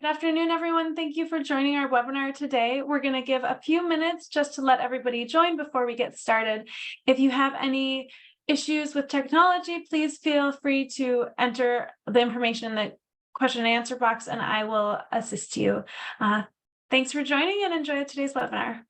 Good afternoon, everyone. Thank you for joining our webinar today. We're going to give a few minutes just to let everybody join before we get started. If you have any issues with technology, please feel free to enter the information in the question and answer box, and I will assist you. Thanks for joining and enjoy today's webinar.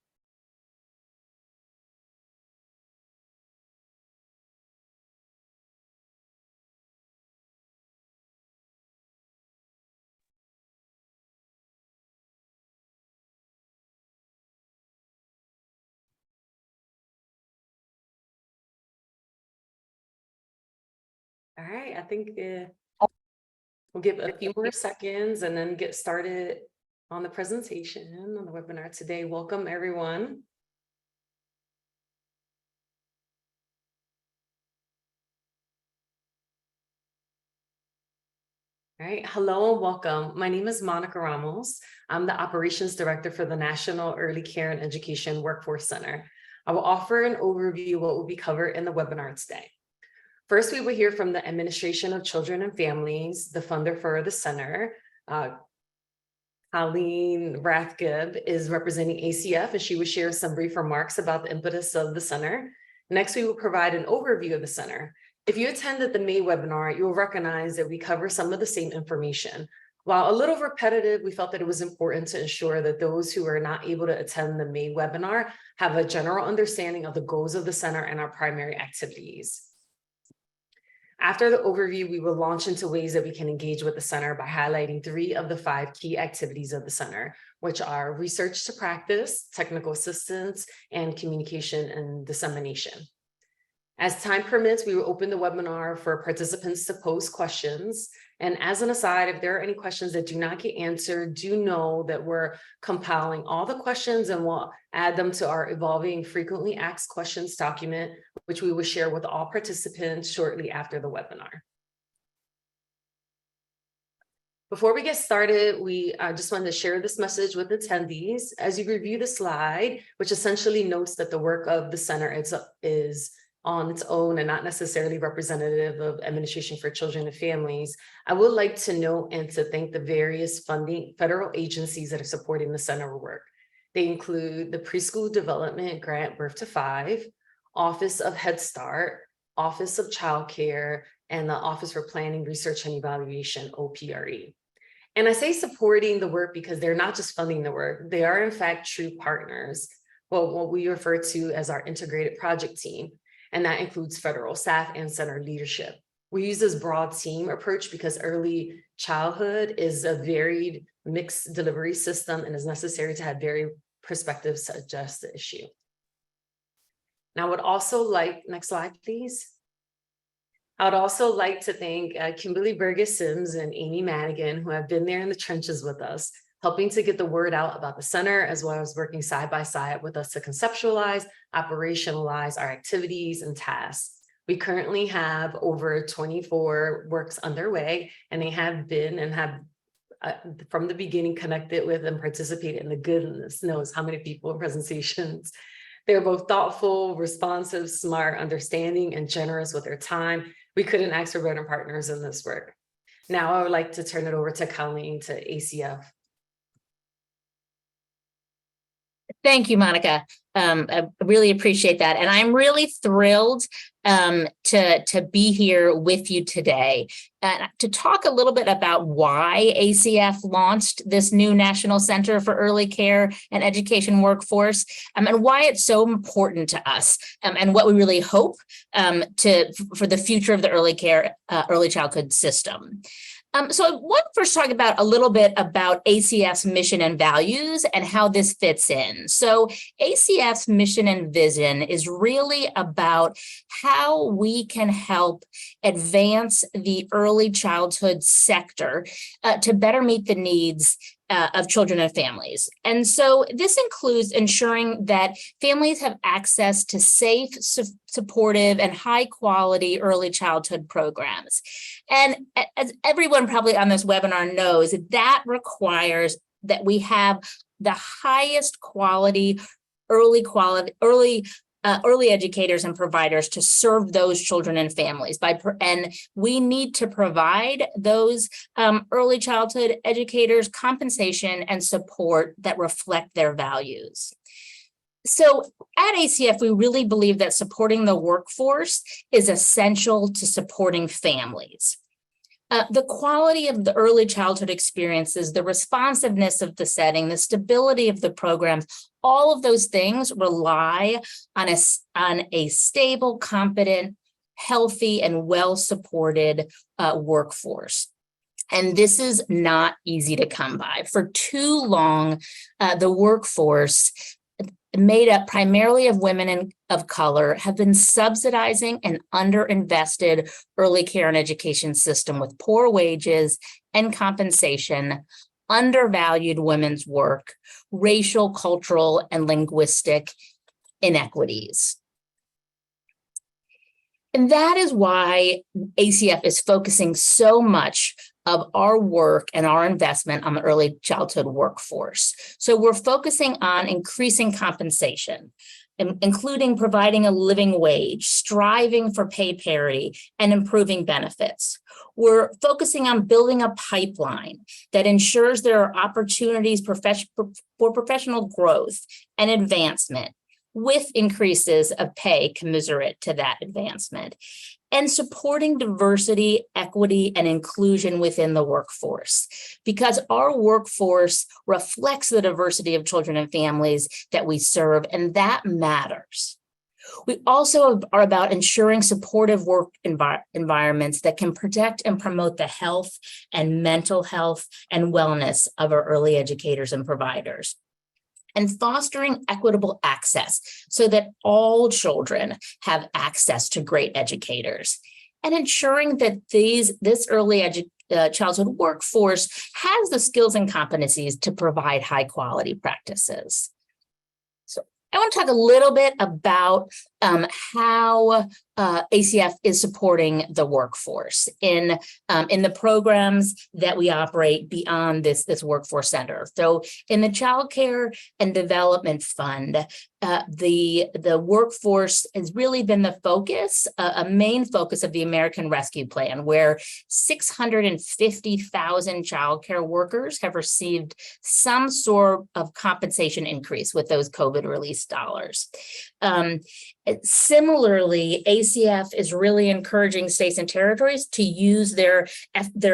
All right, I think we'll give a few more seconds and then get started on the presentation on the webinar today. Welcome, everyone. All right, hello and welcome. My name is Monica Ramos. I'm the Operations Director for the National ECE and Education Workforce Center. I will offer an overview of what will be covered in the webinar today. First, we will hear from the Administration of Children and Families, the funder for the center. Colleen Rathgib is representing ACF, and she will share some brief remarks about the impetus of the center. Next, we will provide an overview of the center. If you attended the May webinar, you will recognize that we cover some of the same information. While a little repetitive, we felt that it was important to ensure that those who are not able to attend the May webinar have a general understanding of the goals of the center and our primary activities. After the overview, we will launch into ways that we can engage with the center by highlighting 3 of the 5 key activities of the center, which are research to practice, technical assistance, and communication and dissemination. As time permits, we will open the webinar for participants to pose questions. And as an aside, if there are any questions that do not get answered, do know that we're compiling all the questions and we'll add them to our evolving frequently asked questions document, which we will share with all participants shortly after the webinar. Before we get started, we just wanted to share this message with attendees. As you review the slide, which essentially notes that the work of the center is on its own and not necessarily representative of Administration for Children and Families, I would like to note and to thank the various funding federal agencies that are supporting the center work. They include the Preschool Development Grant Birth to 5, Office of Head Start, Office of Child Care, and the Office for Planning, Research, and Evaluation, OPRE. And I say supporting the work because they're not just funding the work, they are in fact true partners, well, what we refer to as our integrated project team. And that includes federal staff and center leadership. We use this broad team approach because early childhood is a varied mixed delivery system and is necessary to have varied perspectives to address the issue. Now, I would also like, next slide, please. I would also like to thank Kimberly Burgess-Sims and Amy Madigan, who have been there in the trenches with us, helping to get the word out about the center, as well as working side by side with us to conceptualize, operationalize our activities and tasks. We currently have over 24 works underway, and they have been and have from the beginning connected with and participated in the goodness knows how many people in presentations. They're both thoughtful, responsive, smart, understanding, and generous with their time. We couldn't ask for better partners in this work. Now I would like to turn it over to Colleen to ACF. Thank you, Monica. I really appreciate that. And I'm really thrilled to be here with you today to talk a little bit about why ACF launched this new National Center for Early Care and Education Workforce, and why it's so important to us, and what we really hope for the future of the early care, early childhood system. So I want to first talk about a little bit about ACF's mission and values and how this fits in. So ACF's mission and vision is really about how we can help advance the early childhood sector to better meet the needs of children and families. And so this includes ensuring that families have access to safe, supportive, and high quality early childhood programs. And as everyone probably on this webinar knows, that requires that we have the highest quality early early educators and providers to serve those children and families and we need to provide those early childhood educators compensation and support that reflect their values. So at ACF, we really believe that supporting the workforce is essential to supporting families. The quality of the early childhood experiences, the responsiveness of the setting, the stability of the programs, all of those things rely on a stable, competent, healthy, and well-supported workforce. And this is not easy to come by. For too long, the workforce, made up primarily of women of color, have been subsidizing an underinvested early care and education system with poor wages and compensation, undervalued women's work, racial, cultural, and linguistic inequities. And that is why ACF is focusing so much of our work and our investment on the early childhood workforce. So we're focusing on increasing compensation, including providing a living wage, striving for pay parity, and improving benefits. We're focusing on building a pipeline that ensures there are opportunities for professional growth and advancement, with increases of pay commensurate to that advancement, and supporting diversity, equity, and inclusion within the workforce, because our workforce reflects the diversity of children and families that we serve, and that matters. We also are about ensuring supportive work environments that can protect and promote the health and mental health and wellness of our early educators and providers, and fostering equitable access so that all children have access to great educators, and ensuring that this early childhood workforce has the skills and competencies to provide high quality practices. So I want to talk a little bit about how ACF is supporting the workforce in the programs that we operate beyond this workforce center. So in the Child Care and Development Fund, the workforce has really been the focus, a main focus of the American Rescue Plan, where 650,000 child care workers have received some sort of compensation increase with those COVID release dollars. Similarly, ACF is really encouraging states and territories to use their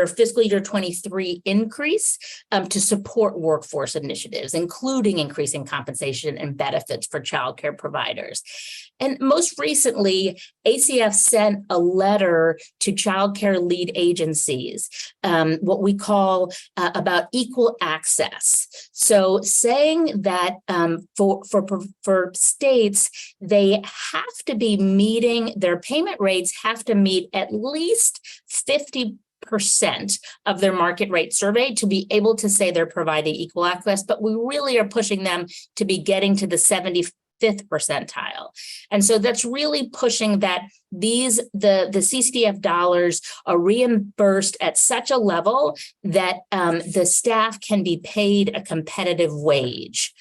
fiscal year 23 increase to support workforce initiatives, including increasing compensation and benefits for child care providers. And most recently, ACF sent a letter to child care lead agencies, what we call about equal access. So saying that for states, they have to be meeting, their payment rates have to meet at least 50% of their market rate survey to be able to say they're providing equal access, but we really are pushing them to be getting to the 75th percentile. And so that's really pushing that the CCDF dollars are reimbursed at such a level that the staff can be paid a competitive wage.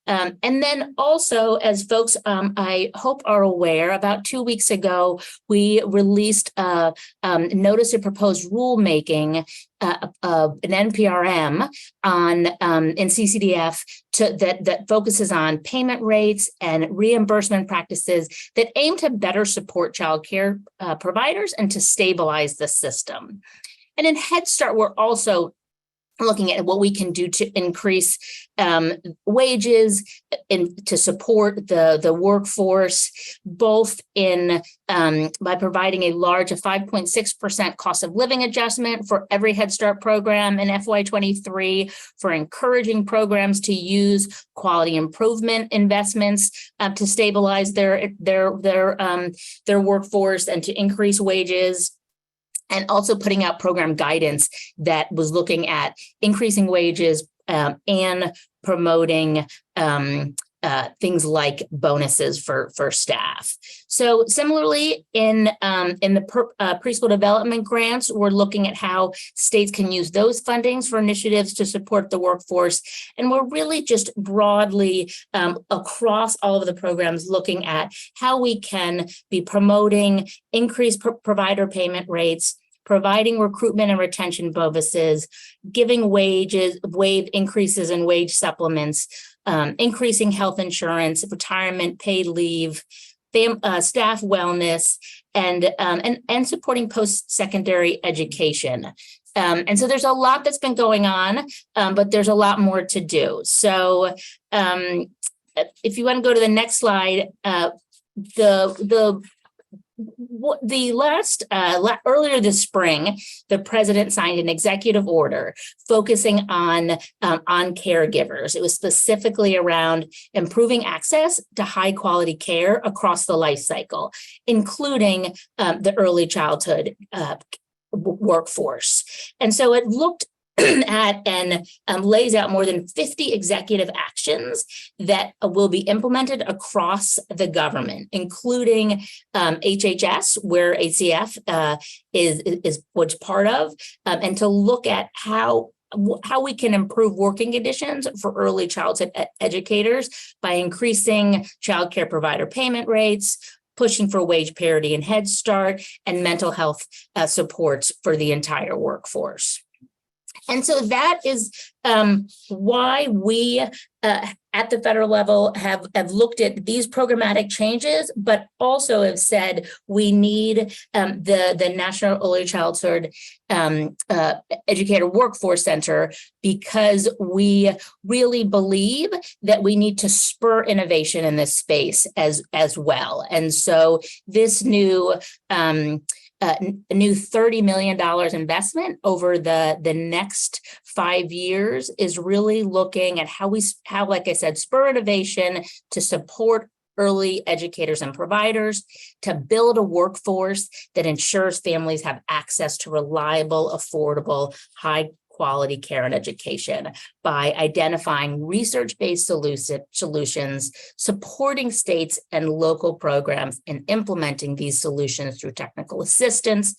And then also, as folks I hope are aware, about 2 weeks ago, we released a notice of proposed rulemaking, an NPRM in CCDF that focuses on payment rates and reimbursement practices that aim to better support child care providers and to stabilize the system. And in Head Start, we're also looking at what we can do to increase wages and to support the workforce, both by providing a 5.6% cost of living adjustment for every Head Start program in FY23, for encouraging programs to use quality improvement investments to stabilize their workforce and to increase wages, and also putting out program guidance that was looking at increasing wages and promoting things like bonuses for staff. So similarly, in the preschool development grants, we're looking at how states can use those fundings for initiatives to support the workforce. And we're really just broadly across all of the programs looking at how we can be promoting increased provider payment rates, providing recruitment and retention bonuses, giving wage increases in wage supplements, increasing health insurance, retirement, paid leave, staff wellness, and supporting post-secondary education. And so there's a lot that's been going on, but there's a lot more to do. So if you want to go to the next slide, earlier this spring, the president signed an executive order focusing on caregivers. It was specifically around improving access to high quality care across the life cycle, including the early childhood workforce. And so it looked at and lays out more than 50 executive actions that will be implemented across the government, including HHS, where ACF was part of, and to look at how we can improve working conditions for early childhood educators by increasing child care provider payment rates, pushing for wage parity in Head Start, and mental health supports for the entire workforce. And so that is why we at the federal level have looked at these programmatic changes, but also have said we need the National Early Childhood Educator Workforce Center, because we really believe that we need to spur innovation in this space as well. And so this new $30 million investment over the next 5 years is really looking at how, like I said, spur innovation to support early educators and providers, to build a workforce that ensures families have access to reliable, affordable, high quality care and education by identifying research-based solutions, supporting states and local programs in implementing these solutions through technical assistance,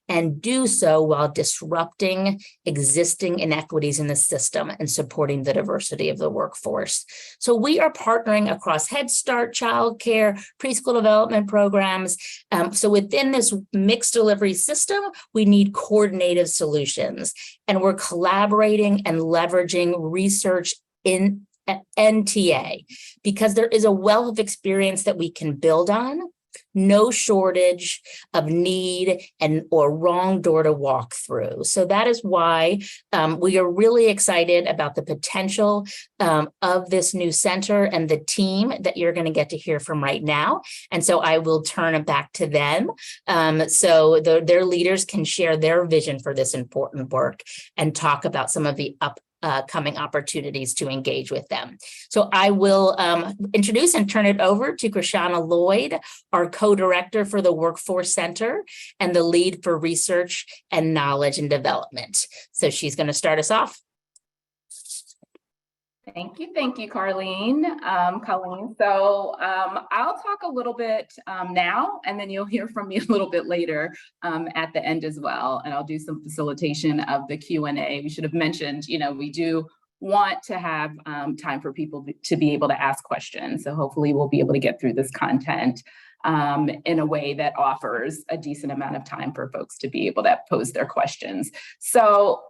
and do so while disrupting existing inequities in the system and supporting the diversity of the workforce. So we are partnering across Head Start, childcare, preschool development programs. So within this mixed delivery system, we need coordinated solutions. And we're collaborating and leveraging research in NTA, because there is a wealth of experience that we can build on. No shortage of need or wrong door to walk through. So that is why we are really excited about the potential of this new center and the team that you're going to get to hear from right now. And so I will turn it back to them so their leaders can share their vision for this important work and talk about some of the upcoming opportunities to engage with them. So I will introduce and turn it over to Krishana Lloyd, our co-director for the Workforce Center and the lead for research and knowledge and development. So she's going to start us off. Thank you, Colleen. So I'll talk a little bit now, and then you'll hear from me a little bit later at the end as well. And I'll do some facilitation of the Q&A. We should have mentioned, we do want to have time for people to be able to ask questions. So hopefully we'll be able to get through this content in a way that offers a decent amount of time for folks to be able to pose their questions. So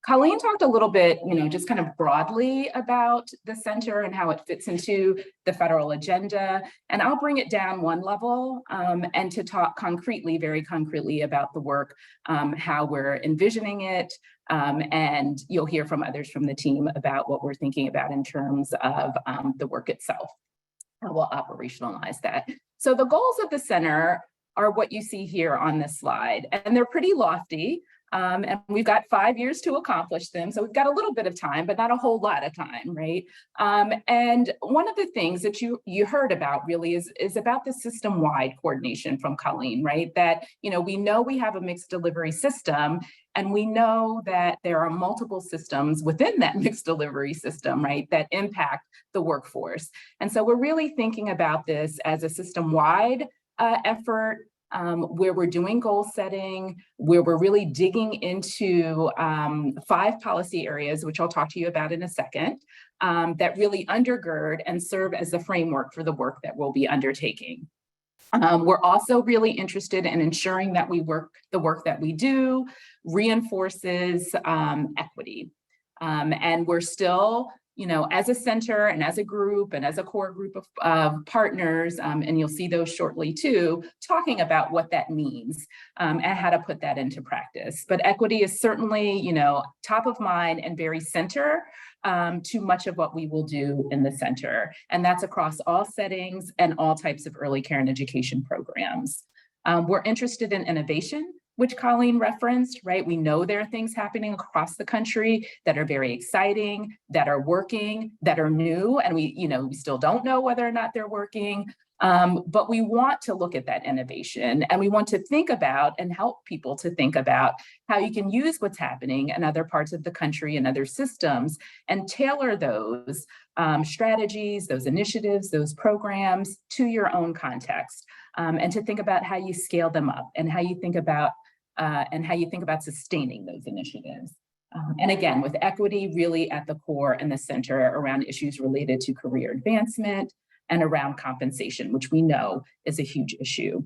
Colleen talked a little bit, just kind of broadly about the center and how it fits into the federal agenda. And I'll bring it down one level and to talk very concretely about the work, how we're envisioning it. And you'll hear from others from the team about what we're thinking about in terms of the work itself. And we'll operationalize that. So the goals of the center are what you see here on this slide, and they're pretty lofty. And we've got 5 years to accomplish them. So we've got a little bit of time, but not a whole lot of time, right? And one of the things that you heard about really is about the system-wide coordination from Colleen, right? That, we know we have a mixed delivery system, and we know that there are multiple systems within that mixed delivery system, right, that impact the workforce. And so we're really thinking about this as a system-wide effort, where we're doing goal setting, where we're really digging into 5 policy areas, which I'll talk to you about in a second, that really undergird and serve as the framework for the work that we'll be undertaking. We're also really interested in ensuring that the work that we do reinforces equity. And we're still, as a center and as a group and as a core group of partners, and you'll see those shortly too, talking about what that means and how to put that into practice. But equity is certainly, top of mind and very center to much of what we will do in the center. And that's across all settings and all types of early care and education programs. We're interested in innovation, which Colleen referenced, right? We know there are things happening across the country that are very exciting, that are working, that are new, and we still don't know whether or not they're working. But we want to look at that innovation, and we want to think about and help people to think about how you can use what's happening in other parts of the country and other systems and tailor those strategies, those initiatives, those programs to your own context, and to think about how you scale them up and how you think about sustaining those initiatives. And again, with equity really at the core and the center around issues related to career advancement and around compensation, which we know is a huge issue.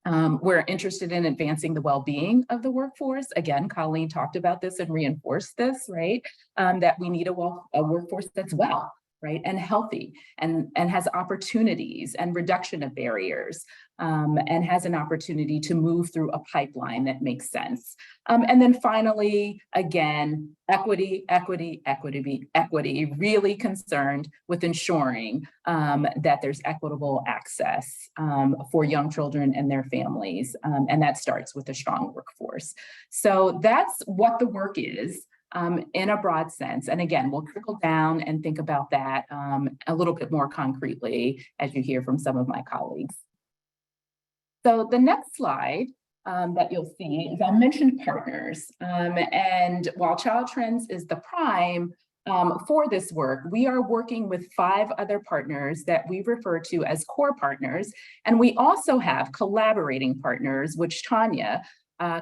We're interested in advancing the well-being of the workforce. Again, Colleen talked about this and reinforced this, right? That we need a workforce that's well, right, and healthy, and has opportunities and reduction of barriers, and has an opportunity to move through a pipeline that makes sense. And then finally, again, equity, really concerned with ensuring that there's equitable access for young children and their families. And that starts with a strong workforce. So that's what the work is. In a broad sense. And again, we'll trickle down and think about that a little bit more concretely as you hear from some of my colleagues. So the next slide that you'll see is I mentioned partners. And while Child Trends is the prime for this work, we are working with 5 other partners that we refer to as core partners. And we also have collaborating partners, which Tanya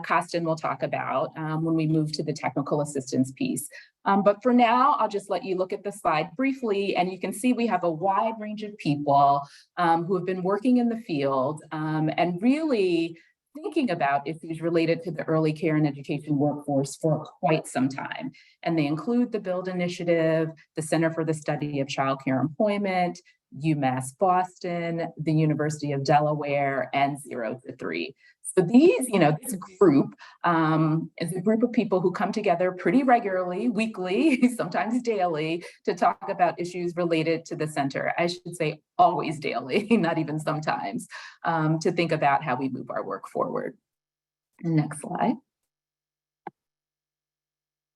Costin will talk about when we move to the technical assistance piece. But for now, I'll just let you look at the slide briefly, and you can see we have a wide range of people who have been working in the field and really thinking about issues related to the early care and education workforce for quite some time. And they include the BUILD Initiative, the Center for the Study of Child Care Employment, UMass Boston, the University of Delaware, and 0 to 3. So these, this group is a group of people who come together pretty regularly, weekly, sometimes daily, to talk about issues related to the center. I should say always daily, not even sometimes, to think about how we move our work forward. Next slide.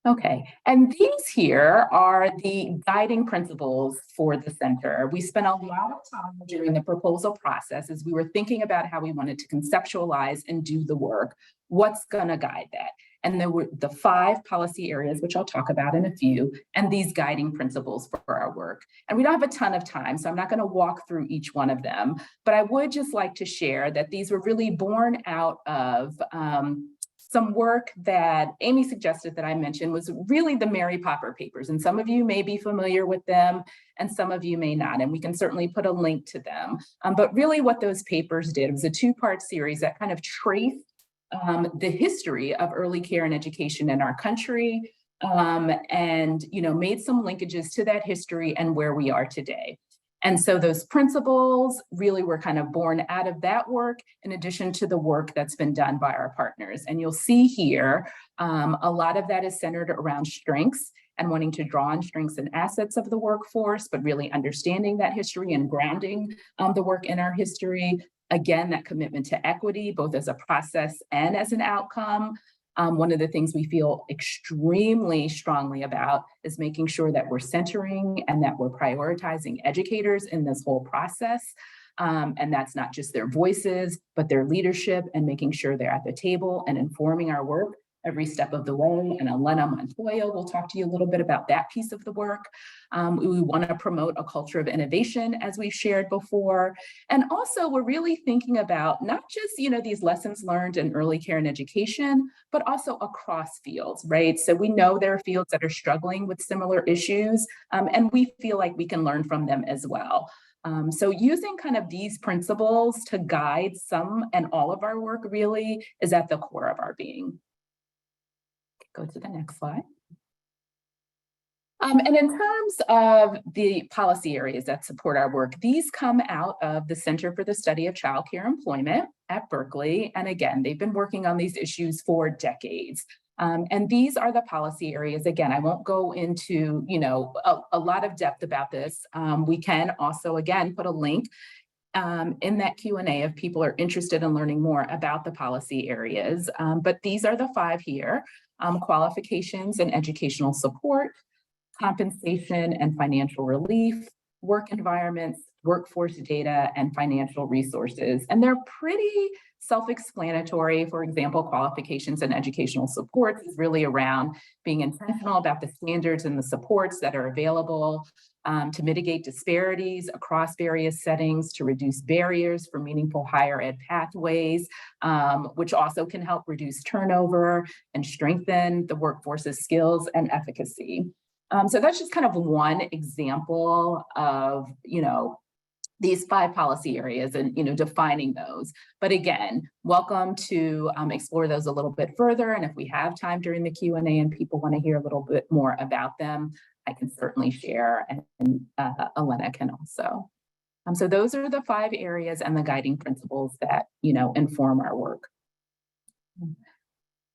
Okay, and these here are the guiding principles for the center. We spent a lot of time during the proposal process as we were thinking about how we wanted to conceptualize and do the work. What's going to guide that? And there were the 5 policy areas, which I'll talk about in a few, and these guiding principles for our work. And we don't have a ton of time, so I'm not going to walk through each one of them, but I would just like to share that these were really born out of some work that Amy suggested that I mentioned was really the Mary Popper papers. And some of you may be familiar with them and some of you may not, and we can certainly put a link to them. But really what those papers did was a 2-part series that kind of traced the history of early care and education in our country and made some linkages to that history and where we are today. And so those principles really were kind of born out of that work, in addition to the work that's been done by our partners. And you'll see here, a lot of that is centered around strengths and wanting to draw on strengths and assets of the workforce, but really understanding that history and grounding the work in our history. Again, that commitment to equity, both as a process and as an outcome. One of the things we feel extremely strongly about is making sure that we're centering and that we're prioritizing educators in this whole process. And that's not just their voices, but their leadership and making sure they're at the table and informing our work every step of the way. And Elena Montoya will talk to you a little bit about that piece of the work. We want to promote a culture of innovation, as we've shared before. And also, we're really thinking about not just, these lessons learned in early care and education, but also across fields, right? So we know there are fields that are struggling with similar issues, and we feel like we can learn from them as well. So using kind of these principles to guide some and all of our work really is at the core of our being. Go to the next slide. And in terms of the policy areas that support our work, these come out of the Center for the Study of Child Care Employment at Berkeley. And again, they've been working on these issues for decades. And these are the policy areas. Again, I won't go into, a lot of depth about this. We can also, again, put a link in that Q&A if people are interested in learning more about the policy areas. But these are the 5 here: qualifications and educational support, compensation and financial relief, work environments, workforce data, and financial resources. And they're pretty self-explanatory. For example, qualifications and educational supports is really around being intentional about the standards and the supports that are available to mitigate disparities across various settings, to reduce barriers for meaningful higher ed pathways, which also can help reduce turnover and strengthen the workforce's skills and efficacy. So that's just kind of one example of, these 5 policy areas and, defining those. But again, welcome to explore those a little bit further. And if we have time during the Q&A and people want to hear a little bit more about them, I can certainly share, and Elena can also. So those are the 5 areas and the guiding principles that, inform our work.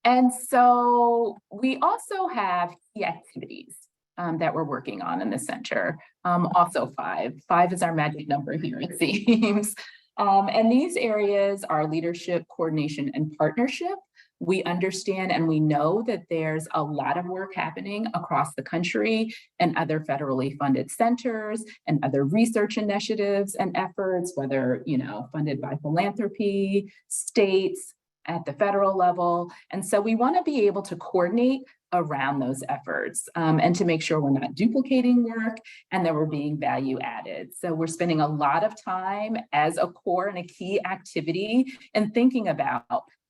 And so we also have key activities that we're working on in the center. Also 5. 5 is our magic number here, it seems. And these areas are leadership, coordination, and partnership. We understand and we know that there's a lot of work happening across the country and other federally funded centers and other research initiatives and efforts, whether, funded by philanthropy, states, at the federal level. And so we want to be able to coordinate around those efforts and to make sure we're not duplicating work and that we're being value added. So we're spending a lot of time as a core and a key activity and thinking about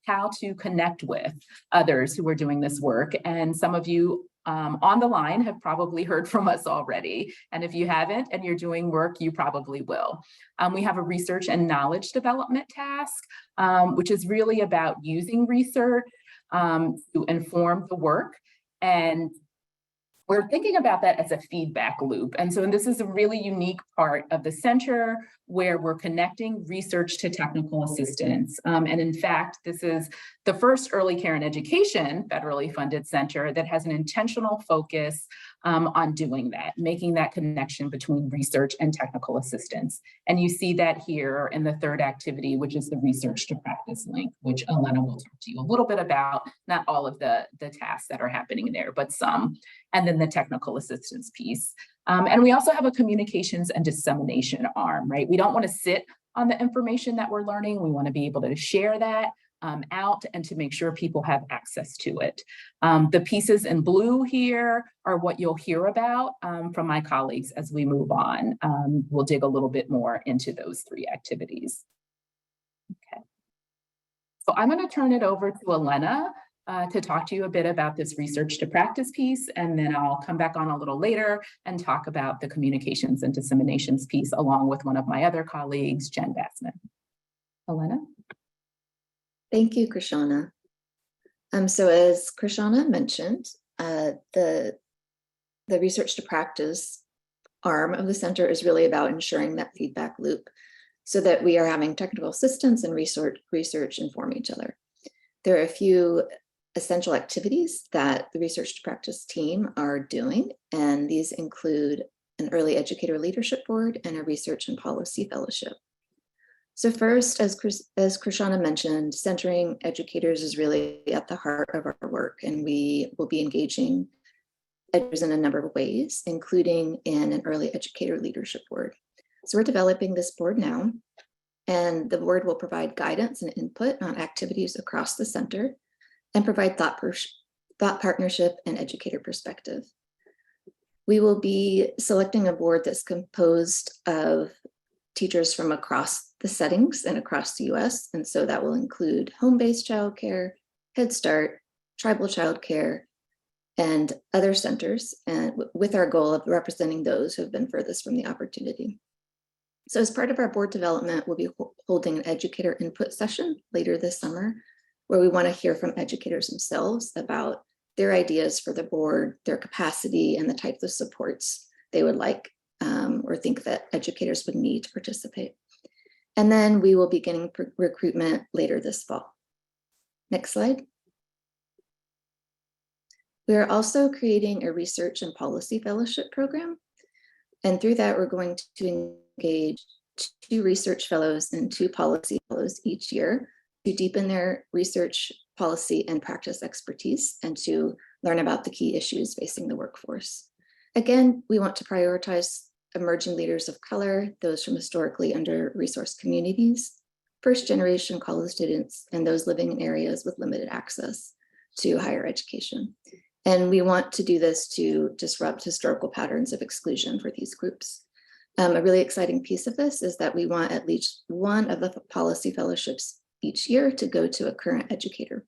how to connect with others who are doing this work. And some of you on the line have probably heard from us already. And if you haven't and you're doing work, you probably will. We have a research and knowledge development task, which is really about using research to inform the work. And we're thinking about that as a feedback loop. And so this is a really unique part of the center where we're connecting research to technical assistance. And in fact, this is the first early care and education federally funded center that has an intentional focus on doing that, making that connection between research and technical assistance. And you see that here in the 3rd activity, which is the research to practice link, which Elena will talk to you a little bit about, not all of the tasks that are happening there, but some, and then the technical assistance piece. And we also have a communications and dissemination arm, right? We don't want to sit on the information that we're learning. We want to be able to share that out and to make sure people have access to it. The pieces in blue here are what you'll hear about from my colleagues as we move on. We'll dig a little bit more into those 3 activities. Okay. So I'm going to turn it over to Elena to talk to you a bit about this research to practice piece, and then I'll come back on a little later and talk about the communications and disseminations piece along with one of my other colleagues, Jen Bassman. Elena? Thank you, Krishana. So as Krishana mentioned, the research to practice arm of the center is really about ensuring that feedback loop so that we are having technical assistance and research inform each other. There are a few essential activities that the research to practice team are doing, and these include an early educator leadership board and a research and policy fellowship. So first, as Krishana mentioned, centering educators is really at the heart of our work, and we will be engaging educators in a number of ways, including in an early educator leadership board. So we're developing this board now, and the board will provide guidance and input on activities across the center and provide thought partnership and educator perspective. We will be selecting a board that's composed of teachers from across the settings and across the US. And so that will include home-based childcare, Head Start, tribal childcare, and other centers, and with our goal of representing those who have been furthest from the opportunity. So as part of our board development, we'll be holding an educator input session later this summer, where we want to hear from educators themselves about their ideas for the board, their capacity, and the types of supports they would like or think that educators would need to participate. And then we will be beginning recruitment later this fall. Next slide. We are also creating a research and policy fellowship program. And through that, we're going to engage 2 research fellows and 2 policy fellows each year to deepen their research, policy, and practice expertise, and to learn about the key issues facing the workforce. Again, we want to prioritize emerging leaders of color, those from historically under-resourced communities, first-generation college students, and those living in areas with limited access to higher education. And we want to do this to disrupt historical patterns of exclusion for these groups. A really exciting piece of this is that we want at least one of the policy fellowships each year to go to a current educator.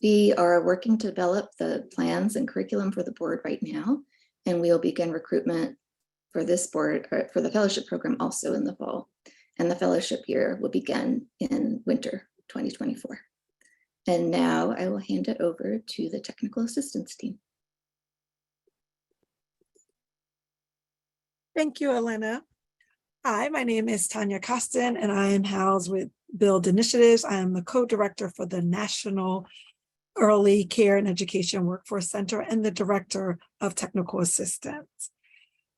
We are working to develop the plans and curriculum for the board right now, and we'll begin recruitment for this board, or for the fellowship program, also in the fall. And the fellowship year will begin in winter 2024. And now I will hand it over to the technical assistance team. Thank you, Elena. Hi, my name is Tanya Costin, and I am housed with Build Initiatives. I am the co-director for the National Early Care and Education Workforce Center and the director of technical assistance.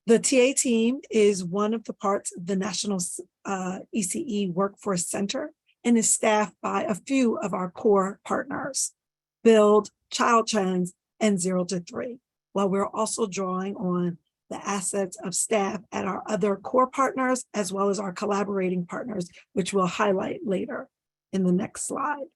The TA team is one of the parts of the National ECE Workforce Center and is staffed by a few of our core partners, Build, Child Trends, and 0 to 3, while we're also drawing on the assets of staff at our other core partners, as well as our collaborating partners, which we'll highlight later in the next slide.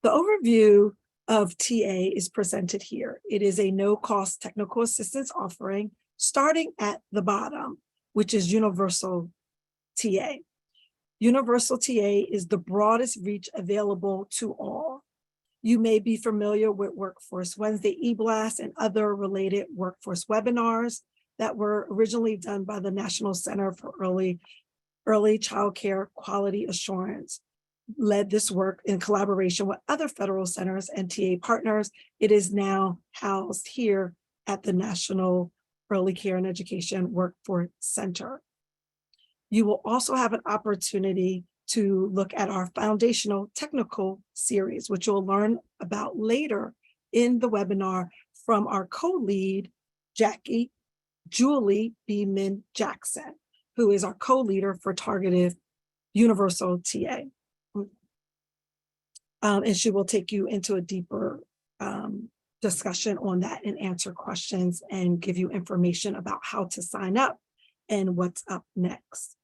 The overview of TA is presented here. It is a no-cost technical assistance offering starting at the bottom, which is Universal TA. Universal TA is the broadest reach available to all. You may be familiar with Workforce Wednesday eBlast and other related workforce webinars that were originally done by the National Center for Early Childcare Quality Assurance. Led this work in collaboration with other federal centers and TA partners. It is now housed here at the National Early Care and Education Workforce Center. You will also have an opportunity to look at our foundational technical series, which you'll learn about later in the webinar from our co-lead, Julie Beeman Jackson, who is our co-leader for targeted Universal TA. And she will take you into a deeper discussion on that and answer questions and give you information about how to sign up and what's up next.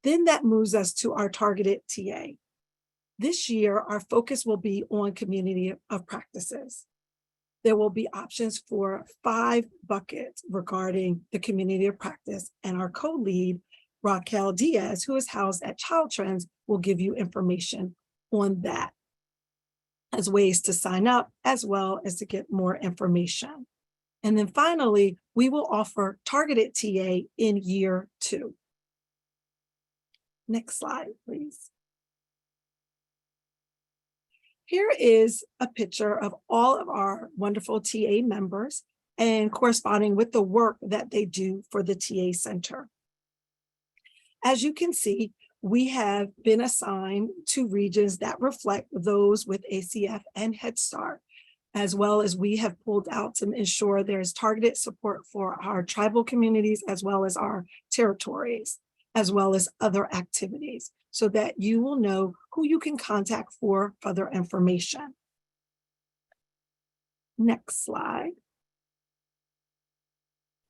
Then that moves us to our targeted TA. This year, our focus will be on community of practices. There will be options for 5 buckets regarding the community of practice, and our co-lead, Raquel Diaz, who is housed at Child Trends, will give you information on that as ways to sign up, as well as to get more information. And then finally, we will offer targeted TA in year 2. Next slide, please. Here is a picture of all of our wonderful TA members and corresponding with the work that they do for the TA Center. As you can see, we have been assigned to regions that reflect those with ACF and Head Start, as well as we have pulled out to ensure there's targeted support for our tribal communities as well as our territories. as well as other activities, so that you will know who you can contact for further information. Next slide.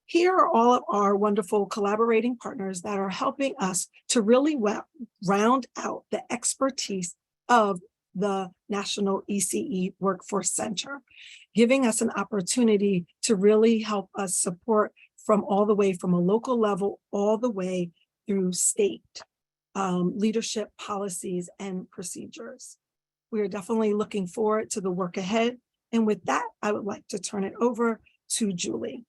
Here are all of our wonderful collaborating partners that are helping us to really round out the expertise of the National ECE Workforce Center, giving us an opportunity to really help us support from all the way from a local level, all the way through state leadership policies and procedures. We are definitely looking forward to the work ahead. And with that, I would like to turn it over to Julie.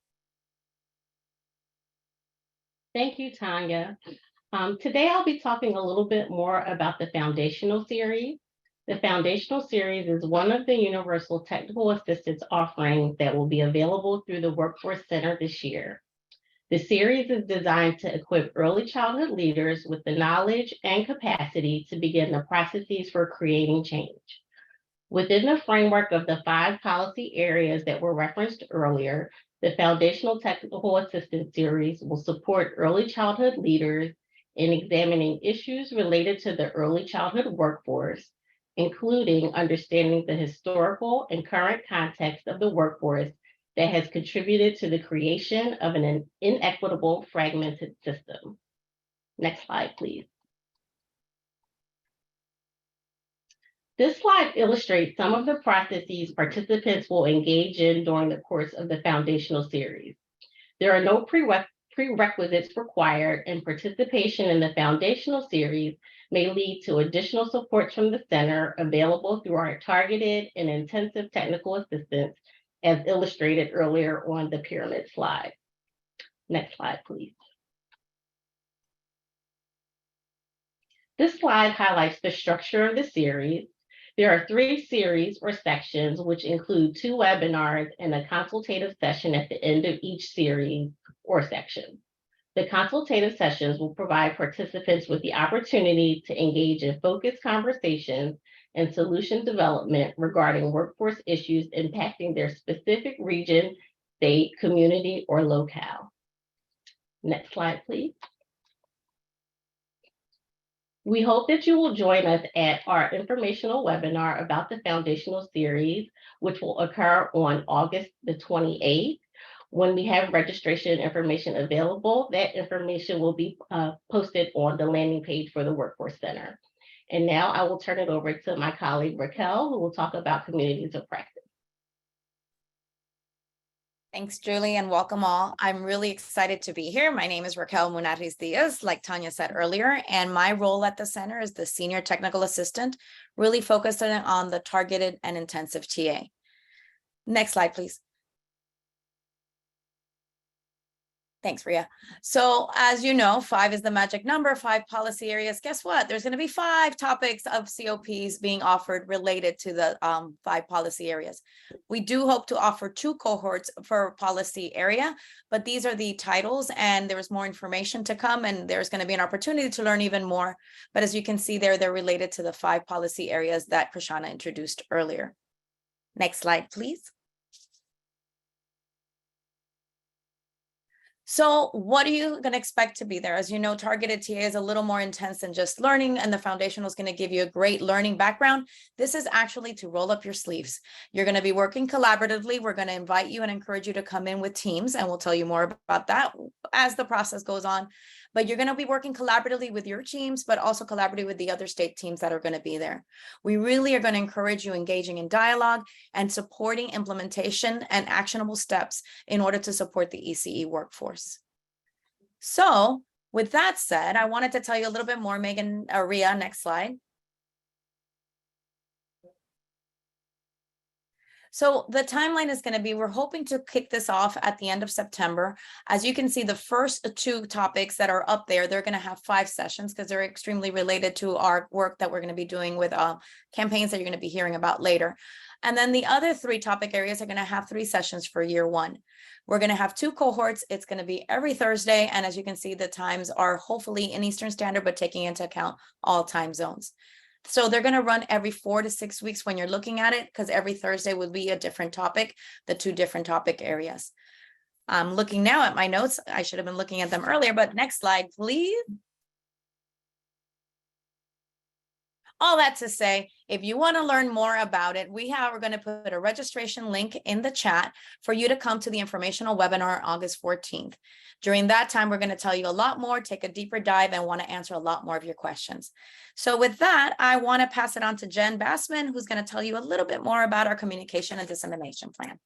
Thank you, Tanya. Today I'll be talking a little bit more about the foundational series. The foundational series is one of the universal technical assistance offerings that will be available through the Workforce Center this year. The series is designed to equip early childhood leaders with the knowledge and capacity to begin the processes for creating change. Within the framework of the 5 policy areas that were referenced earlier, the Foundational Technical Assistance Series will support early childhood leaders in examining issues related to the early childhood workforce, including understanding the historical and current context of the workforce that has contributed to the creation of an inequitable, fragmented system. Next slide, please. This slide illustrates some of the processes participants will engage in during the course of the foundational series. There are no prerequisites required, and participation in the foundational series may lead to additional support from the center available through our targeted and intensive technical assistance, as illustrated earlier on the pyramid slide. Next slide, please. This slide highlights the structure of the series. There are 3 series or sections, which include 2 webinars and a consultative session at the end of each series or section. The consultative sessions will provide participants with the opportunity to engage in focused conversations and solution development regarding workforce issues impacting their specific region, state, community, or locale. Next slide, please. We hope that you will join us at our informational webinar about the foundational series, which will occur on August the 28th. When we have registration information available, that information will be posted on the landing page for the Workforce Center. And now I will turn it over to my colleague Raquel, who will talk about communities of practice. Thanks, Julie, and welcome all. I'm really excited to be here. My name is Raquel Munarriz Diaz, like Tanya said earlier, and my role at the center is the Senior Technical Assistant, really focusing on the targeted and intensive TA. Next slide, please. Thanks, Ria. So as you know, 5 is the magic number, 5 policy areas. Guess what? There's going to be 5 topics of COPs being offered related to the 5 policy areas. We do hope to offer 2 cohorts per policy area, but these are the titles and there is more information to come and there's going to be an opportunity to learn even more. But as you can see there, they're related to the 5 policy areas that Krishana introduced earlier. Next slide, please. So what are you going to expect to be there? As you know, targeted TA is a little more intense than just learning, and the foundational is going to give you a great learning background. This is actually to roll up your sleeves. You're going to be working collaboratively. We're going to invite you and encourage you to come in with teams, and we'll tell you more about that as the process goes on. But you're going to be working collaboratively with your teams, but also collaboratively with the other state teams that are going to be there. We really are going to encourage you engaging in dialogue and supporting implementation and actionable steps in order to support the ECE workforce. So with that said, I wanted to tell you a little bit more, Ria, next slide. So the timeline is going to be, we're hoping to kick this off at the end of September. As you can see, the first 2 topics that are up there, they're going to have 5 sessions because they're extremely related to our work that we're going to be doing with campaigns that you're going to be hearing about later. And then the other 3 topic areas are going to have 3 sessions for year 1. We're going to have 2 cohorts. It's going to be every Thursday. And as you can see, the times are hopefully in Eastern Standard, but taking into account all time zones. So they're going to run every 4 to 6 weeks when you're looking at it, because every Thursday will be a different topic, the 2 different topic areas. I'm looking now at my notes. I should have been looking at them earlier, but next slide, please. All that to say, if you want to learn more about it, we're going to put a registration link in the chat for you to come to the informational webinar August 14th. During that time, we're going to tell you a lot more, take a deeper dive, and want to answer a lot more of your questions. So with that, I want to pass it on to Jen Bassman, who's going to tell you a little bit more about our communication and dissemination plan.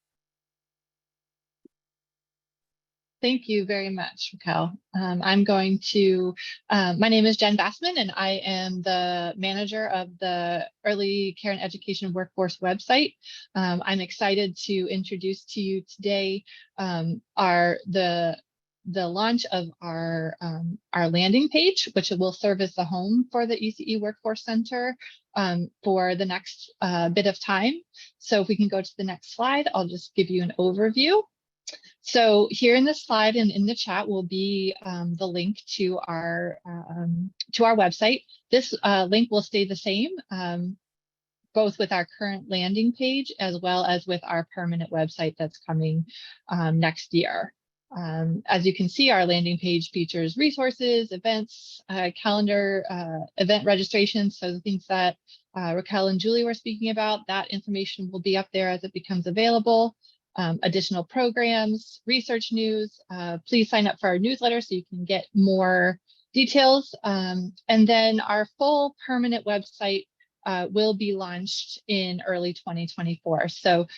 Thank you very much, Raquel. I'm going to, my name is Jen Bassman, and I am the manager of the Early Care and Education Workforce website. I'm excited to introduce to you today the launch of our landing page, which will serve as the home for the ECE Workforce Center for the next bit of time. So if we can go to the next slide, I'll just give you an overview. So here in the slide and in the chat will be the link to our website. This link will stay the same, both with our current landing page as well as with our permanent website that's coming next year. As you can see, our landing page features resources, events, calendar, event registrations. So the things that Raquel and Julie were speaking about, that information will be up there as it becomes available. Additional programs, research news. Please sign up for our newsletter so you can get more details. And then our full permanent website will be launched in early 2024. So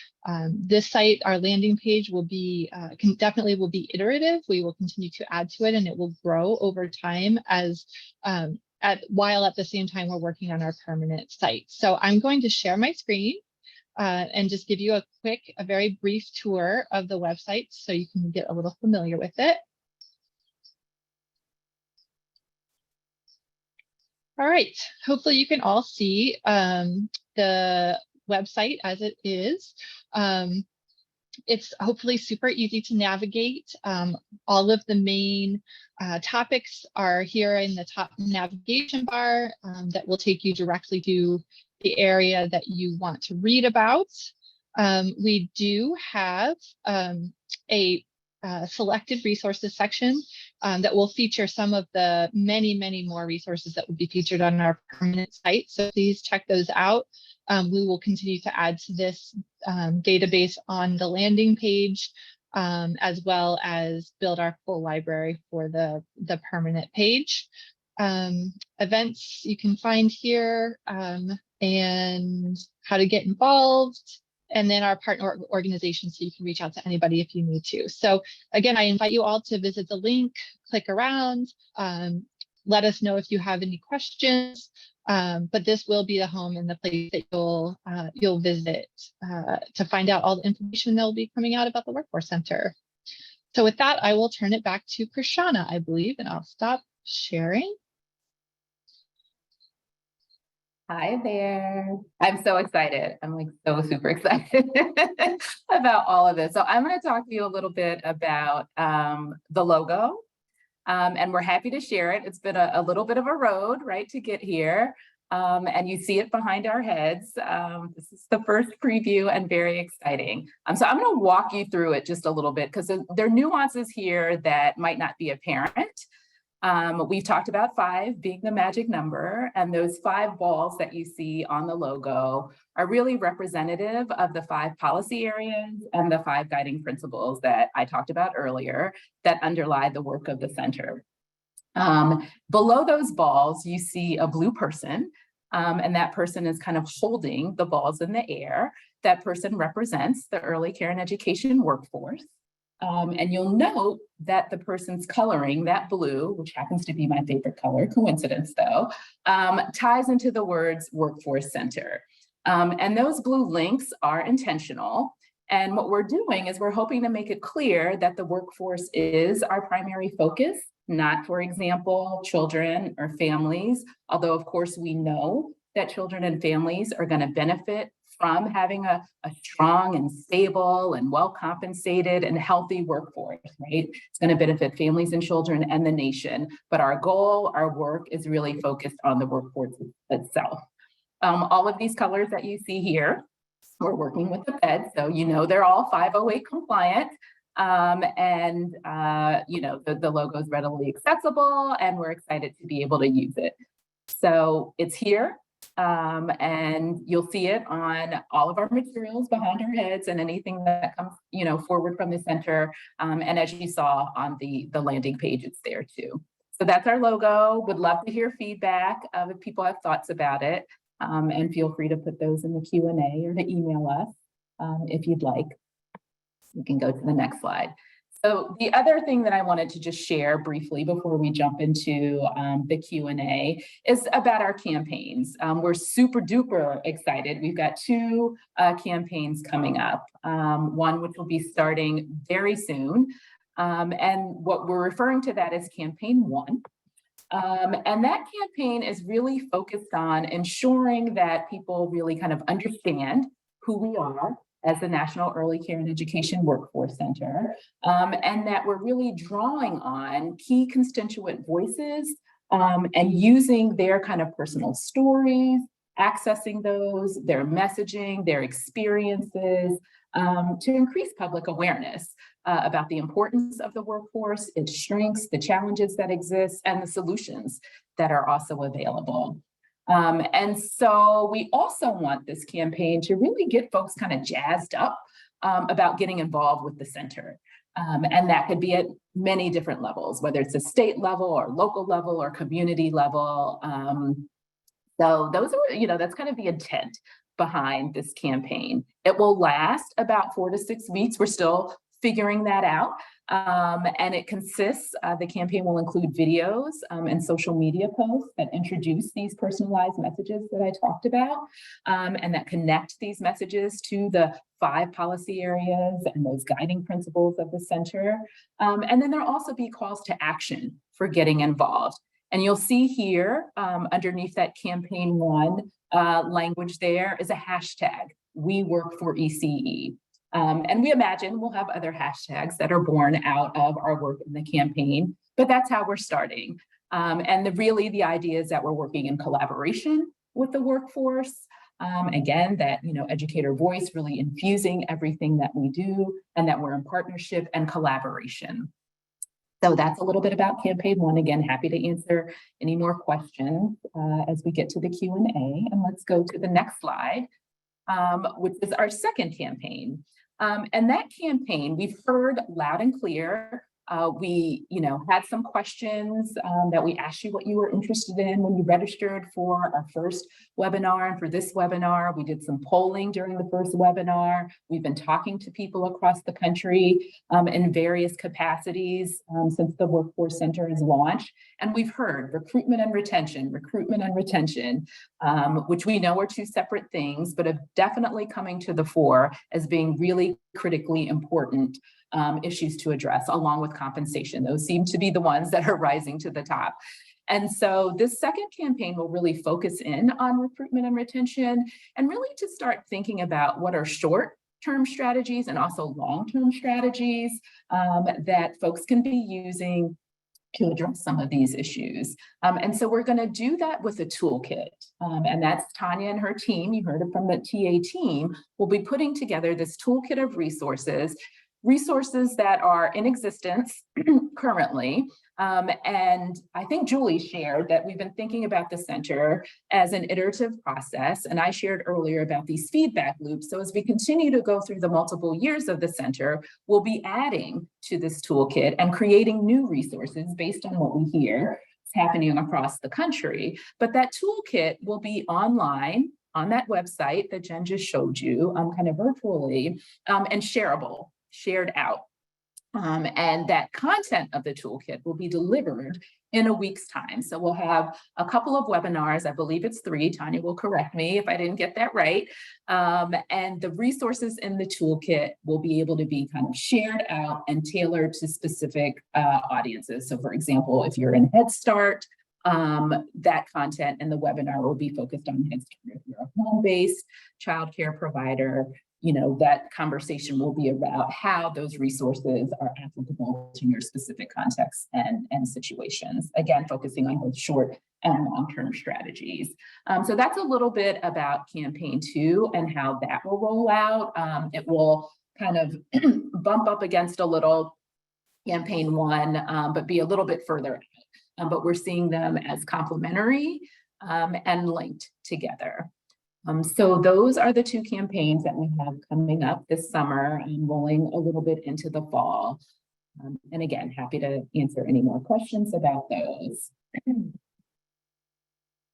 this site, our landing page, will be definitely will be iterative. We will continue to add to it, and it will grow over time as while at the same time we're working on our permanent site. So I'm going to share my screen. And just give you a very brief tour of the website so you can get a little familiar with it. All right, hopefully you can all see the website as it is. It's hopefully super easy to navigate. All of the main topics are here in the top navigation bar that will take you directly to the area that you want to read about. We do have a selected resources section that will feature some of the many more resources that will be featured on our permanent site. So please check those out. We will continue to add to this database on the landing page, as well as build our full library for the permanent page. Events you can find here, and how to get involved, and then our partner organizations, so you can reach out to anybody if you need to. So again, I invite you all to visit the link, click around, let us know if you have any questions, but this will be the home and the place that you'll visit to find out all the information that will be coming out about the Workforce Center. So with that, I will turn it back to Krishana, I believe, and I'll stop sharing. Hi there. I'm so excited. I'm like so super excited about all of this. So I'm going to talk to you a little bit about the logo, and we're happy to share it. It's been a little bit of a road, right, to get here. And you see it behind our heads. This is the first preview and very exciting. So I'm going to walk you through it just a little bit because there are nuances here that might not be apparent. We've talked about 5 being the magic number, and those 5 balls that you see on the logo are really representative of the 5 policy areas and the 5 guiding principles that I talked about earlier that underlie the work of the center. Below those balls, you see a blue person, and that person is kind of holding the balls in the air. That person represents the early care and education workforce. And you'll note that the person's coloring, that blue, which happens to be my favorite color, coincidence though, ties into the words Workforce Center. And those blue links are intentional. And what we're doing is we're hoping to make it clear that the workforce is our primary focus, not, for example, children or families, although of course we know that children and families are going to benefit from having a strong and stable and well-compensated and healthy workforce, right? It's going to benefit families and children and the nation. But our goal, our work is really focused on the workforce itself. All of these colors that you see here, we're working with the Fed, so you know they're all 508 compliant. You know, the logo is readily accessible and we're excited to be able to use it. So it's here. And you'll see it on all of our materials behind our heads and anything that comes, forward from the center. And as you saw on the landing page, it's there too. So that's our logo. Would love to hear feedback if people have thoughts about it. And feel free to put those in the Q&A or to email us if you'd like. We can go to the next slide. So the other thing that I wanted to just share briefly before we jump into the Q&A is about our campaigns. We're super duper excited. We've got two campaigns coming up, one which will be starting very soon. And what we're referring to that as Campaign 1. And that campaign is really focused on ensuring that people really kind of understand who we are as the National Early Care and Education Workforce Center, and that we're really drawing on key constituent voices and using their kind of personal stories, accessing those, their messaging, their experiences, to increase public awareness about the importance of the workforce, its strengths, the challenges that exist, and the solutions that are also available. And so we also want this campaign to really get folks kind of jazzed up about getting involved with the center. And that could be at many different levels, whether it's a state level or local level or community level. So those are, that's kind of the intent behind this campaign. It will last about 4 to 6 weeks. We're still figuring that out. And it consists, the campaign will include videos and social media posts that introduce these personalized messages that I talked about, and that connect these messages to the 5 policy areas and those guiding principles of the center. And then there'll also be calls to action for getting involved. And you'll see here underneath that Campaign 1 language there is a hashtag, We Work for ECE. And we imagine we'll have other hashtags that are born out of our work in the campaign, but that's how we're starting. And really the idea is that we're working in collaboration with the workforce. Again, that, educator voice really infusing everything that we do, and that we're in partnership and collaboration. So that's a little bit about Campaign 1. Again, happy to answer any more questions as we get to the Q&A. And let's go to the next slide, which is our second campaign. And that campaign, we've heard loud and clear. We, had some questions that we asked you what you were interested in when you registered for our first webinar. And for this webinar, we did some polling during the first webinar. We've been talking to people across the country in various capacities since the Workforce Center is launched. And we've heard recruitment and retention, which we know are two separate things, but have definitely coming to the fore as being really critically important issues to address, along with compensation. Those seem to be the ones that are rising to the top. And so this second campaign will really focus in on recruitment and retention, and really to start thinking about what are short-term strategies and also long-term strategies that folks can be using to address some of these issues. And so we're going to do that with a toolkit. And that's Tanya and her team. You heard it from the TA team. Will be putting together this toolkit of resources that are in existence currently. And I think Julie shared that we've been thinking about the center as an iterative process. And I shared earlier about these feedback loops. So as we continue to go through the multiple years of the center, we'll be adding to this toolkit and creating new resources based on what we hear is happening across the country. But that toolkit will be online on that website that Jen just showed you, kind of virtually, and shared out. And that content of the toolkit will be delivered in a week's time. So we'll have a couple of webinars, I believe it's 3, Tanya will correct me if I didn't get that right. And the resources in the toolkit will be able to be kind of shared out and tailored to specific audiences. So for example, if you're in Head Start, that content and the webinar will be focused on Head Start. If you're a home-based childcare provider, that conversation will be about how those resources are applicable to your specific context and situations. Again, focusing on both short and long-term strategies. So that's a little bit about Campaign 2 and how that will roll out. It will kind of bump up against a little Campaign 1, but be a little bit further out. But we're seeing them as complementary and linked together. So those are the two campaigns that we have coming up this summer and rolling a little bit into the fall. And again, happy to answer any more questions about those.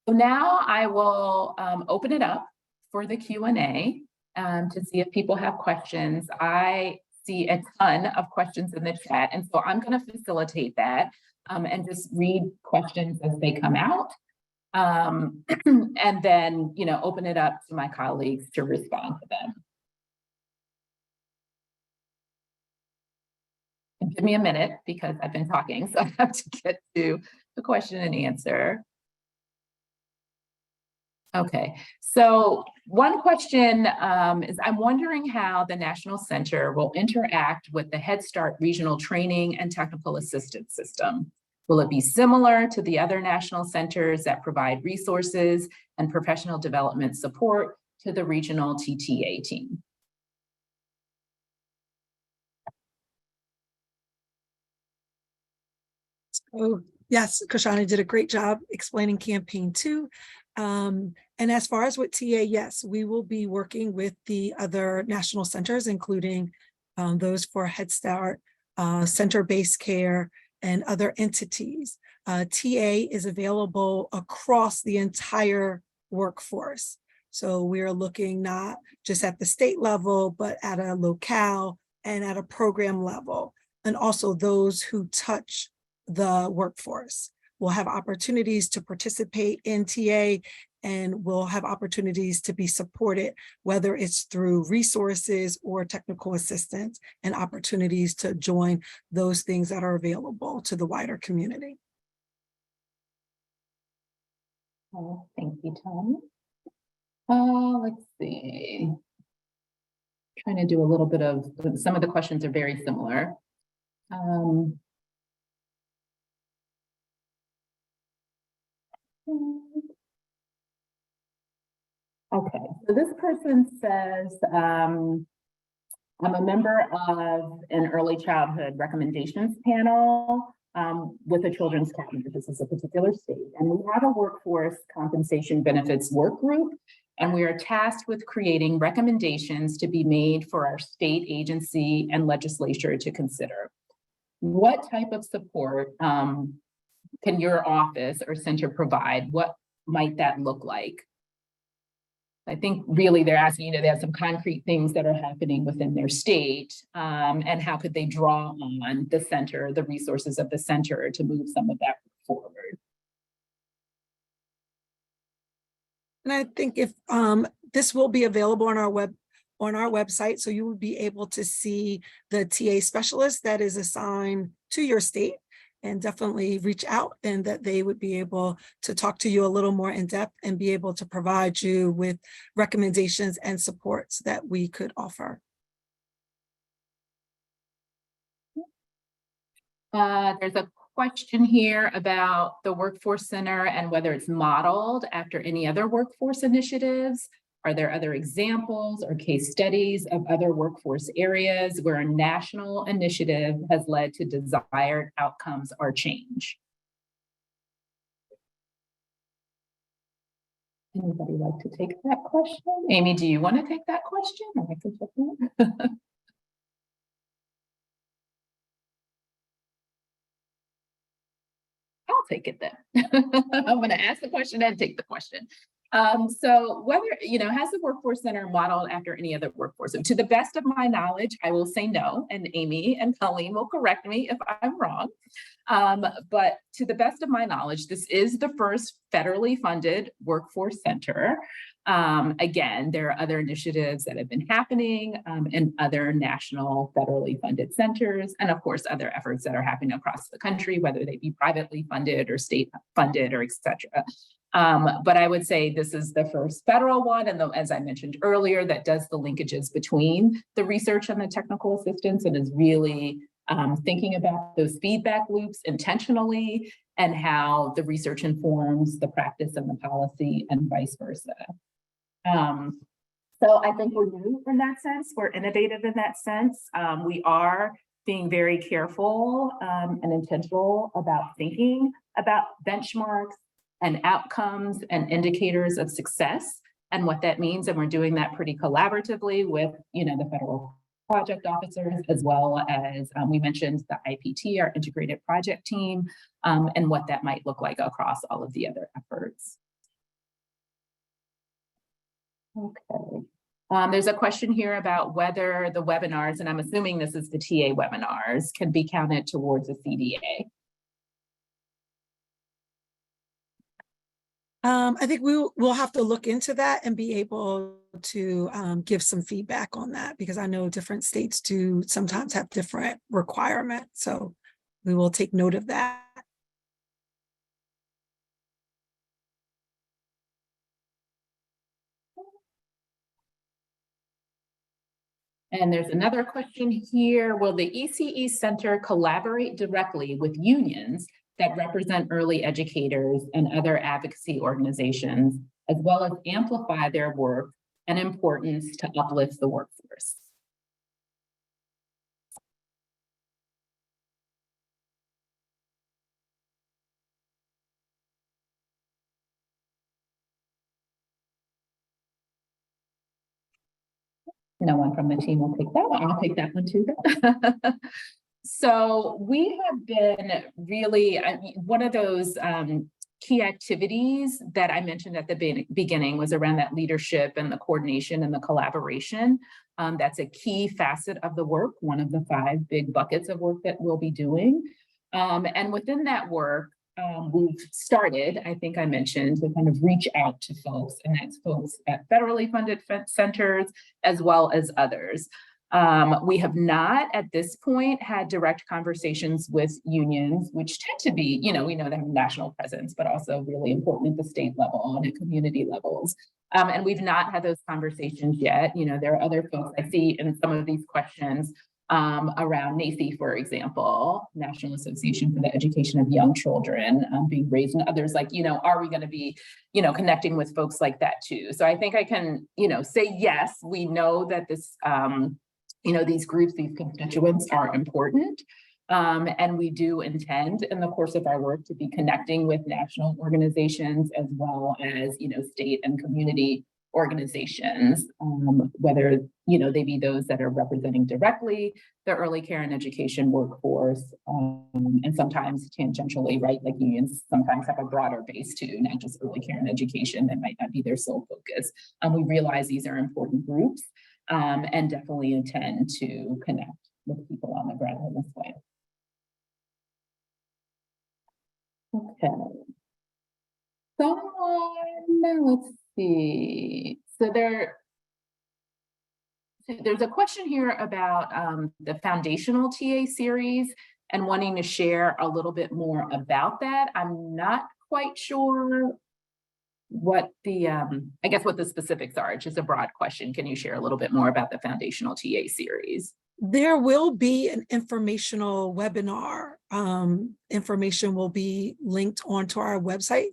So now I will open it up for the Q&A to see if people have questions. I see a ton of questions in the chat, and so I'm going to facilitate that and just read questions as they come out. And then, open it up to my colleagues to respond to them. And give me a minute because I've been talking, so I have to get to the question and answer. Okay, so one question is, I'm wondering how the National Center will interact with the Head Start Regional Training and Technical Assistance System. Will it be similar to the other national centers that provide resources and professional development support to the regional TTA team? Oh, yes, Krishana did a great job explaining campaign 2. And as far as with TA, yes, we will be working with the other national centers, including those for Head Start, center-based care, and other entities. TA is available across the entire workforce. So we're looking not just at the state level, but at a locale and at a program level. And also those who touch the workforce will have opportunities to participate in TA and will have opportunities to be supported, whether it's through resources or technical assistance, and opportunities to join those things that are available to the wider community. Oh, thank you, Tom. Let's see. Trying to do a little bit of, some of the questions are very similar. Okay, so this person says, I'm a member of an early childhood recommendations panel with a children's cabinet. This is a particular state, and we have a workforce compensation benefits work group, and we are tasked with creating recommendations to be made for our state agency and legislature to consider. What type of support can your office or center provide? What might that look like? I think really they're asking, they have some concrete things that are happening within their state, and how could they draw on the center, the resources of the center to move some of that forward? And I think if this will be available on our website, so you will be able to see the TA specialist that is assigned to your state, and definitely reach out, and that they would be able to talk to you a little more in depth and be able to provide you with recommendations and supports that we could offer. There's a question here about the Workforce Center and whether it's modeled after any other workforce initiatives. Are there other examples or case studies of other workforce areas where a national initiative has led to desired outcomes or change? Anybody like to take that question? Amy, do you want to take that question? Or I can take that. I'll take it then. I'm going to ask the question and take the question. So whether, has the Workforce Center modeled after any other workforce? And to the best of my knowledge, I will say no, and Amy and Colleen will correct me if I'm wrong. But to the best of my knowledge, this is the first federally funded workforce center. Again, there are other initiatives that have been happening in other national federally funded centers, and of course, other efforts that are happening across the country, whether they be privately funded or state funded or et cetera. But I would say this is the first federal one, and as I mentioned earlier, that does the linkages between the research and the technical assistance, and is really thinking about those feedback loops intentionally, and how the research informs the practice and the policy and vice versa. So I think we're new in that sense. We're innovative in that sense. We are being very careful and intentional about thinking about benchmarks, and outcomes and indicators of success and what that means. And we're doing that pretty collaboratively with, the federal project officers, as well as we mentioned the IPT, our integrated project team, and what that might look like across all of the other efforts. Okay. There's a question here about whether the webinars, and I'm assuming this is the TA webinars, can be counted towards a CDA. I think we'll have to look into that and be able to give some feedback on that, because I know different states do sometimes have different requirements. So we will take note of that. And there's another question here. Will the ECE Center collaborate directly with unions that represent early educators and other advocacy organizations, as well as amplify their work and importance to uplift the workforce? No one from the team will take that one. I'll take that one too. So we have been really, one of those key activities that I mentioned at the beginning was around that leadership and the coordination and the collaboration. That's a key facet of the work, one of the 5 big buckets of work that we'll be doing. And within that work, we've started, I think I mentioned, to kind of reach out to folks, and that's folks at federally funded centers as well as others. We have not at this point had direct conversations with unions, which tend to be, we know they have national presence, but also really important at the state level and at community levels. And we've not had those conversations yet. There are other folks I see in some of these questions around NACE, for example, National Association for the Education of Young Children, being raised, and others like, are we going to be, connecting with folks like that too? So I think I can, say yes, we know that this, these groups, these constituents are important. And we do intend in the course of our work to be connecting with national organizations as well as, state and community organizations, whether, they be those that are representing directly the early care and education workforce, and sometimes tangentially, right, like unions sometimes have a broader base too, not just early care and education. That might not be their sole focus. We realize these are important groups, and definitely intend to connect with people on the ground in this way. Okay. So now let's see. So there's a question here about the foundational TA series and wanting to share a little bit more about that. I'm not quite sure what the, I guess what the specifics are. It's just a broad question. Can you share a little bit more about the foundational TA series? There will be an informational webinar. Information will be linked onto our website,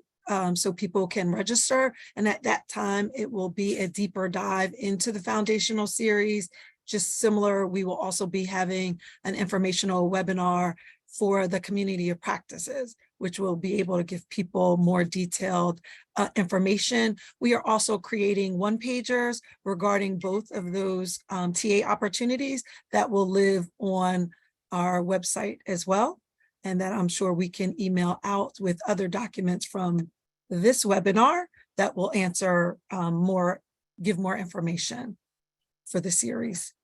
so people can register. And at that time, it will be a deeper dive into the foundational series. Just similar, we will also be having an informational webinar for the community of practices, which will be able to give people more detailed information. We are also creating one-pagers regarding both of those TA opportunities that will live on our website as well, and that I'm sure we can email out with other documents from this webinar that will answer give more information for the series.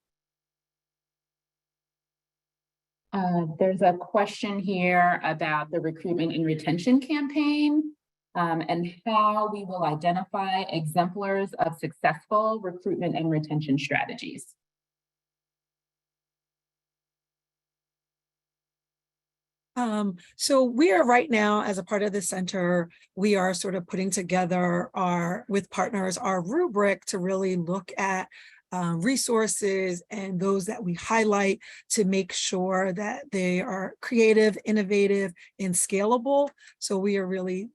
There's a question here about the recruitment and retention campaign, and how we will identify exemplars of successful recruitment and retention strategies. So we are right now, as a part of the center, we are sort of putting together with partners, our rubric to really look at resources and those that we highlight to make sure that they are creative, innovative, and scalable. So we are really,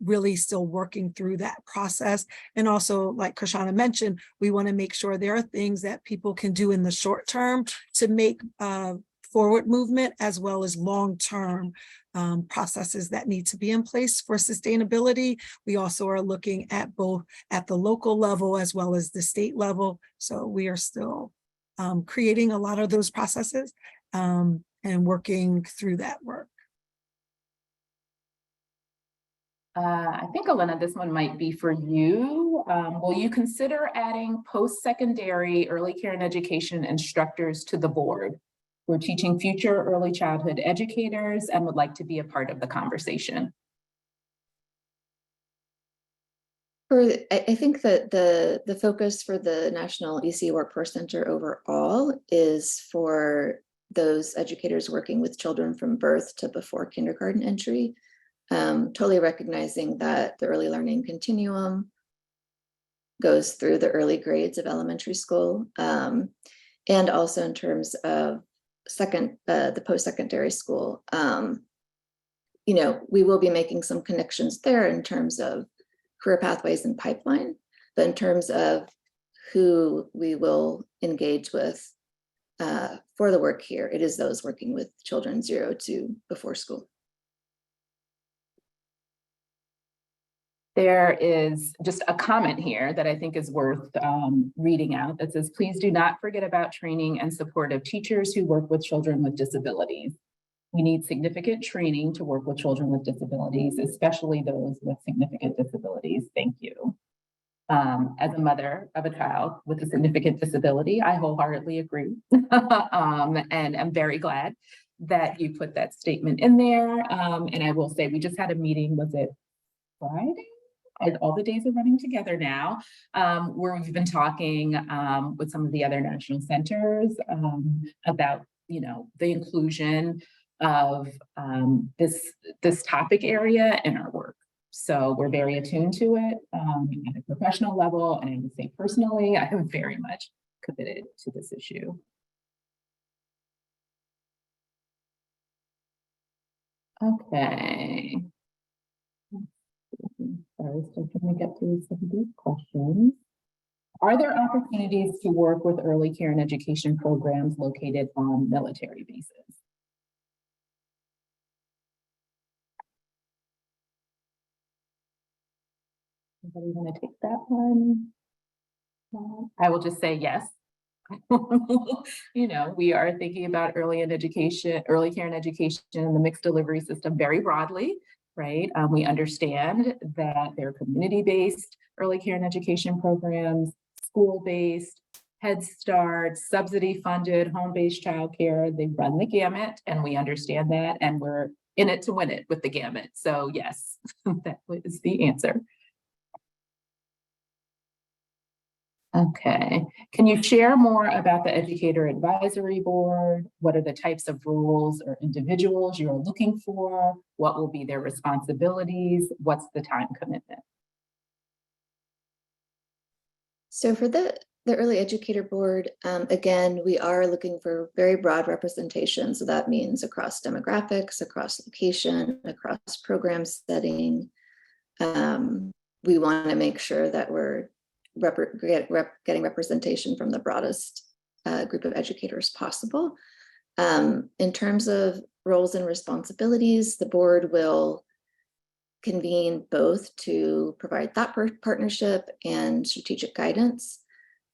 really still working through that process. And also, like Krishana mentioned, we want to make sure there are things that people can do in the short term to make forward movement, as well as long-term processes that need to be in place for sustainability. We also are looking at both at the local level as well as the state level. So we are still creating a lot of those processes and working through that work. I think, Elena, this one might be for you. Will you consider adding post-secondary early care and education instructors to the board? We're teaching future early childhood educators and would like to be a part of the conversation. I think that the focus for the National ECE Workforce Center overall is for those educators working with children from birth to before kindergarten entry. Totally recognizing that the early learning continuum goes through the early grades of elementary school, and also in terms of the post-secondary school. We will be making some connections there in terms of career pathways and pipeline, but in terms of who we will engage with for the work here, it is those working with children 0 to before school. There is just a comment here that I think is worth reading out that says, please do not forget about training and support of teachers who work with children with disabilities. We need significant training to work with children with disabilities, especially those with significant disabilities. Thank you. As a mother of a child with a significant disability, I wholeheartedly agree. And I'm very glad that you put that statement in there. And I will say, we just had a meeting, was it Friday? And all the days are running together now, where we've been talking with some of the other national centers about, the inclusion of this topic area in our work. So we're very attuned to it at a professional level, and I would say personally, I am very much committed to this issue. Okay. Sorry, still trying to get through some of these questions. Are there opportunities to work with early care and education programs located on military bases? Anybody want to take that one? No? I will just say yes. We are thinking about early care and education, and the mixed delivery system very broadly. Right. We understand that there are community-based early care and education programs, school-based, Head Start, subsidy-funded, home-based childcare. They run the gamut, and we understand that, and we're in it to win it with the gamut. So yes, that is the answer. Okay. Can you share more about the Educator Advisory Board? What are the types of roles or individuals you're looking for? What will be their responsibilities? What's the time commitment? So for the Early Educator Board, again, we are looking for very broad representation. So that means across demographics, across location, across program setting. We want to make sure that we're getting representation from the broadest group of educators possible. In terms of roles and responsibilities, the board will convene both to provide thought partnership and strategic guidance,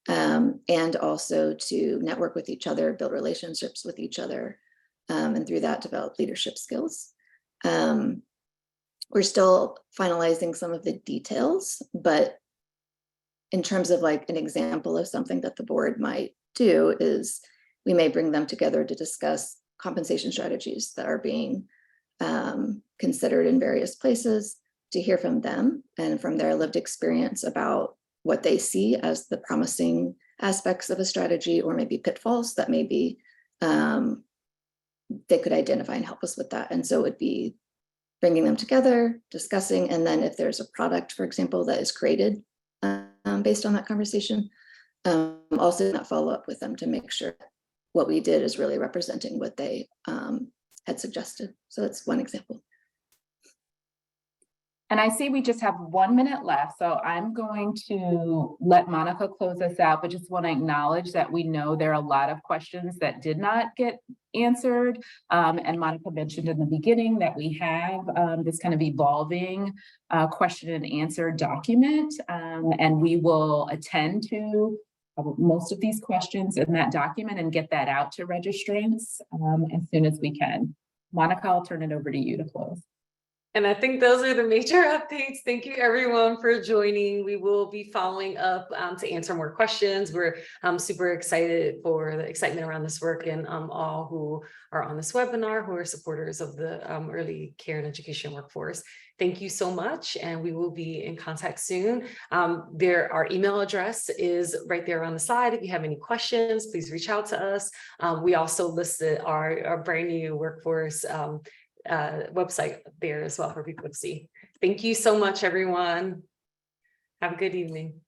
and also to network with each other, build relationships with each other, and through that develop leadership skills. We're still finalizing some of the details, but in terms of like an example of something that the board might do is we may bring them together to discuss compensation strategies that are being considered in various places, to hear from them and from their lived experience about what they see as the promising aspects of a strategy, or maybe pitfalls that maybe they could identify and help us with that. And so it would be bringing them together, discussing, and then if there's a product, for example, that is created based on that conversation, also not follow up with them to make sure what we did is really representing what they had suggested. So that's one example. And I see we just have 1 minute left, so I'm going to let Monica close us out, but just want to acknowledge that we know there are a lot of questions that did not get answered. And Monica mentioned in the beginning that we have this kind of evolving question and answer document, and we will attend to most of these questions in that document and get that out to registrants as soon as we can. Monica, I'll turn it over to you to close. And I think those are the major updates. Thank you everyone for joining. We will be following up to answer more questions. We're super excited for the excitement around this work and all who are on this webinar, who are supporters of the early care and education workforce. Thank you so much, and we will be in contact soon. Our email address is right there on the slide. If you have any questions, please reach out to us. We also listed our brand new workforce website there as well for people to see. Thank you so much, everyone. Have a good evening.